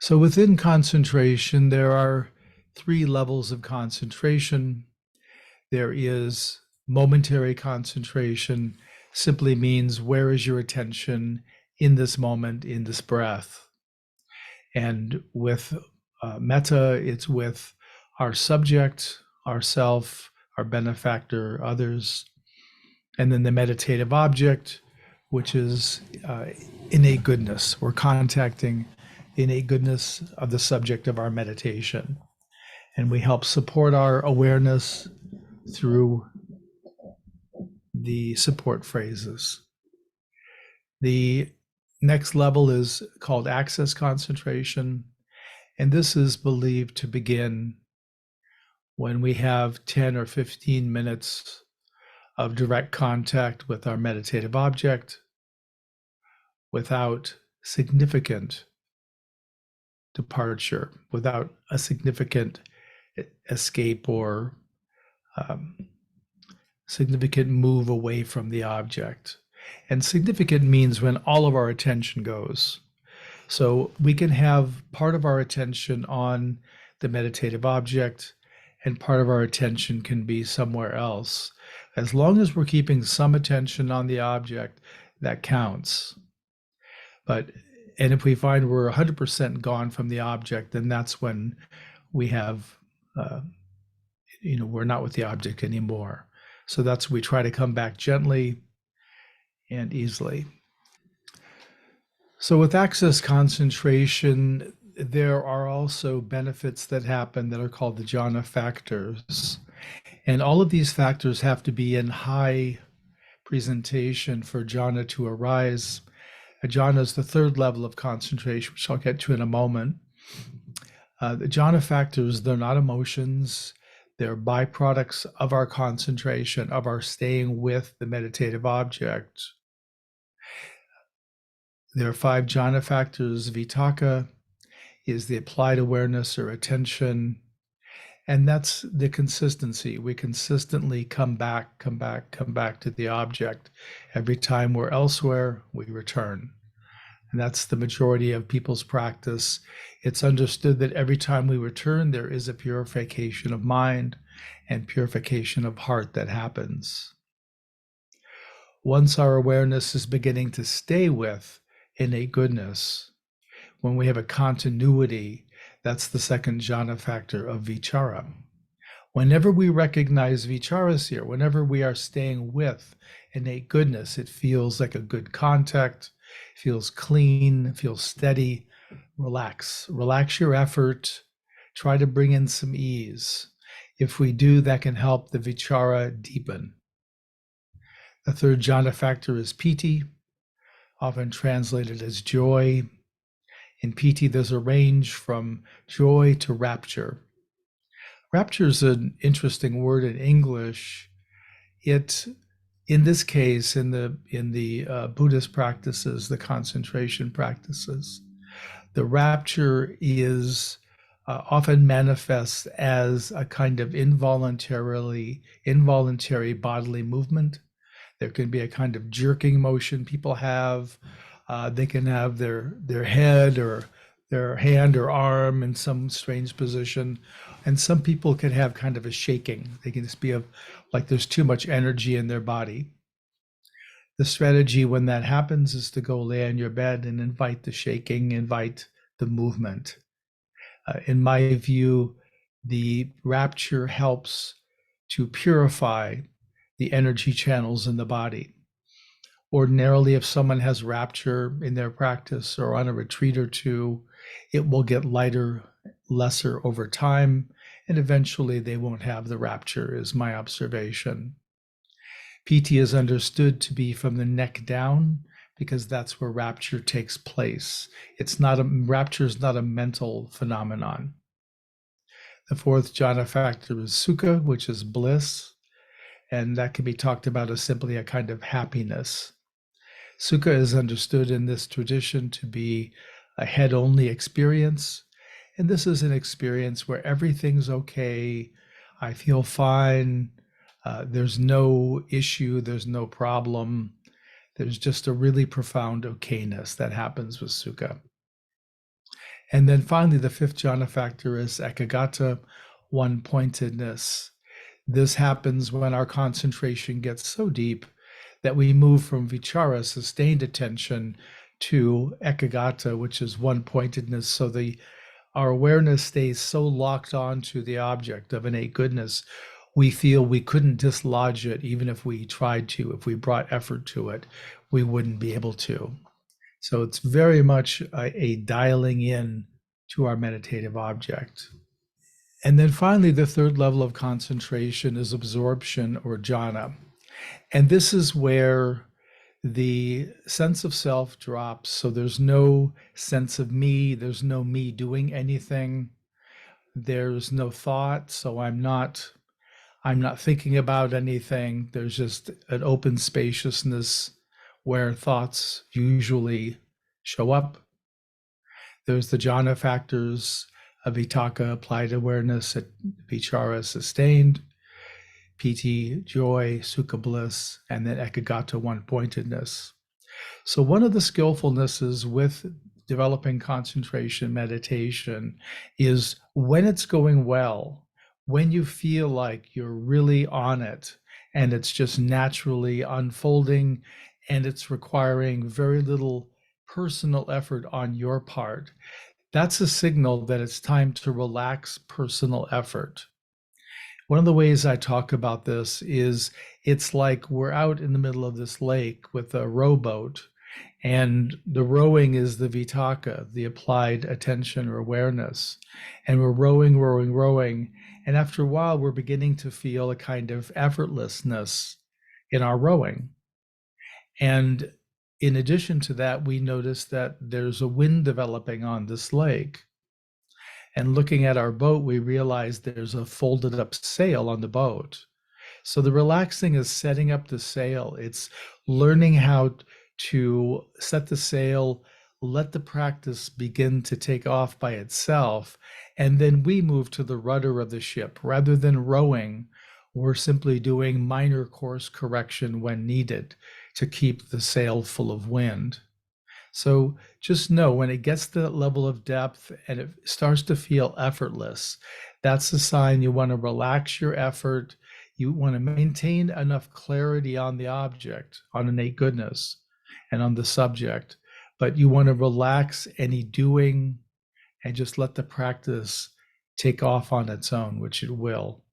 So within concentration, there are three levels of concentration. There is momentary concentration, simply means where is your attention in this moment, in this breath. And with metta, it's with our subject, ourself, our benefactor, others. And then the meditative object, which is innate goodness. We're contacting the innate goodness of the subject of our meditation. And we help support our awareness through the support phrases. The next level is called access concentration. And this is believed to begin when we have 10 or 15 minutes of direct contact with our meditative object without significant departure, without a significant escape or um, significant move away from the object. And significant means when all of our attention goes. So we can have part of our attention on the meditative object, and part of our attention can be somewhere else. As long as we're keeping some attention on the object, that counts. And if we find we're 100% gone from the object, then that's when we have, we're not with the object anymore. So that's, we try to come back gently and easily. So with access concentration, there are also benefits that happen that are called the jhana factors. And all of these factors have to be in high presentation for jhana to arise. A jhana is the third level of concentration, which I'll get to in a moment. The jhana factors, they're not emotions. They're byproducts of our concentration, of our staying with the meditative object. There are 5 jhana factors. Vitakka is the applied awareness or attention. And that's the consistency. We consistently come back to the object. Every time we're elsewhere, we return. And that's the majority of people's practice. It's understood that every time we return, there is a purification of mind and purification of heart that happens. Once our awareness is beginning to stay with innate goodness, when we have a continuity, that's the second jhana factor of vichara. Whenever we recognize vicharas here, whenever we are staying with innate goodness, it feels like a good contact, feels clean, feels steady. Relax your effort. Try to bring in some ease. If we do, that can help the vichara deepen. The third jhana factor is piti, often translated as joy. In piti, there's a range from joy to rapture. Rapture is an interesting word in English. It, in this case, in the Buddhist practices, the concentration practices, the rapture is often manifests as a kind of involuntary bodily movement. There can be a kind of jerking motion people have. They can have their head or their hand or arm in some strange position. And some people can have kind of a shaking. They can just be like there's too much energy in their body. The strategy when that happens is to go lay on your bed and invite the shaking, invite the movement. In my view, the rapture helps to purify the energy channels in the body. Ordinarily, if someone has rapture in their practice or on a retreat or two, it will get lighter, lesser over time, and eventually they won't have the rapture, is my observation. Piti is understood to be from the neck down because that's where rapture takes place. Rapture is not a mental phenomenon. The fourth jhana factor is sukha, which is bliss, and that can be talked about as simply a kind of happiness. Sukha is understood in this tradition to be a head-only experience, and this is an experience where everything's okay. I feel fine. There's no issue. There's no problem. There's just a really profound okayness that happens with sukha. And then finally, the fifth jhana factor is ekagata, one-pointedness. This happens when our concentration gets so deep that we move from vichara, sustained attention, to ekagata, which is one-pointedness. So our awareness stays so locked on to the object of innate goodness, we feel we couldn't dislodge it even if we tried to. If we brought effort to it, we wouldn't be able to. So it's very much a dialing in to our meditative object. And then finally, the third level of concentration is absorption or jhana. And this is where the sense of self drops. So there's no sense of me, there's no me doing anything. There's no thought, so I'm not thinking about anything. There's just an open spaciousness where thoughts usually show up. There's the jhana factors of vitaka, applied awareness, vichara, sustained, piti, joy, sukha, bliss, and then ekagata, one-pointedness. So one of the skillfulnesses with developing concentration meditation is when it's going well, when you feel like you're really on it and it's just naturally unfolding and it's requiring very little personal effort on your part, that's a signal that it's time to relax personal effort. One of the ways I talk about this is it's like we're out in the middle of this lake with a rowboat, and the rowing is the vitaka, the applied attention or awareness. And we're rowing, rowing, rowing. And after a while, we're beginning to feel a kind of effortlessness in our rowing. And in addition to that, we notice that there's a wind developing on this lake. And looking at our boat, we realize there's a folded up sail on the boat. So the relaxing is setting up the sail. It's learning how to set the sail, let the practice begin to take off by itself. And then we move to the rudder of the ship. Rather than rowing, we're simply doing minor course correction when needed to keep the sail full of wind. So just know when it gets to that level of depth and it starts to feel effortless, that's a sign you want to relax your effort. You want to maintain enough clarity on the object, on innate goodness, and on the subject, but you want to relax any doing and just let the practice take off on its own, which it will.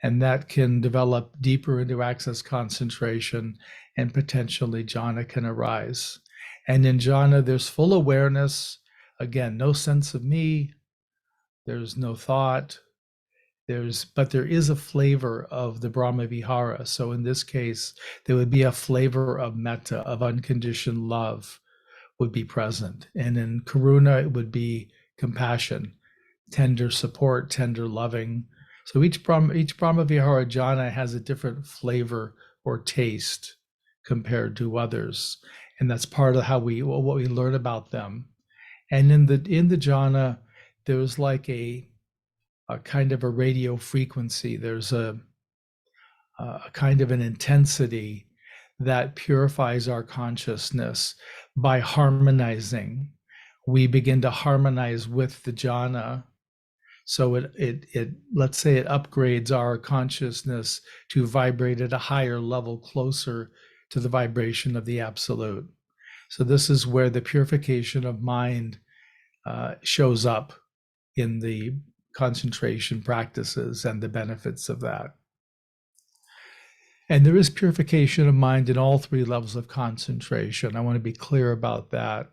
And that can develop deeper into access concentration, and potentially jhana can arise. And in jhana, there's full awareness. Again, no sense of me. There's no thought. But there is a flavor of the Brahma Vihara. So in this case, there would be a flavor of metta, of unconditioned love would be present. And in karuna, it would be compassion, tender support, tender loving. So each Brahma Vihara jhana has a different flavor or taste compared to others. And that's part of what we learn about them. And in the jhana, there's like a kind of a radio frequency. There's a kind of an intensity that purifies our consciousness by harmonizing. We begin to harmonize with the jhana. So it let's say it upgrades our consciousness to vibrate at a higher level, closer to the vibration of the absolute. So this is where the purification of mind shows up in the concentration practices and the benefits of that. And there is purification of mind in all three levels of concentration. I want to be clear about that.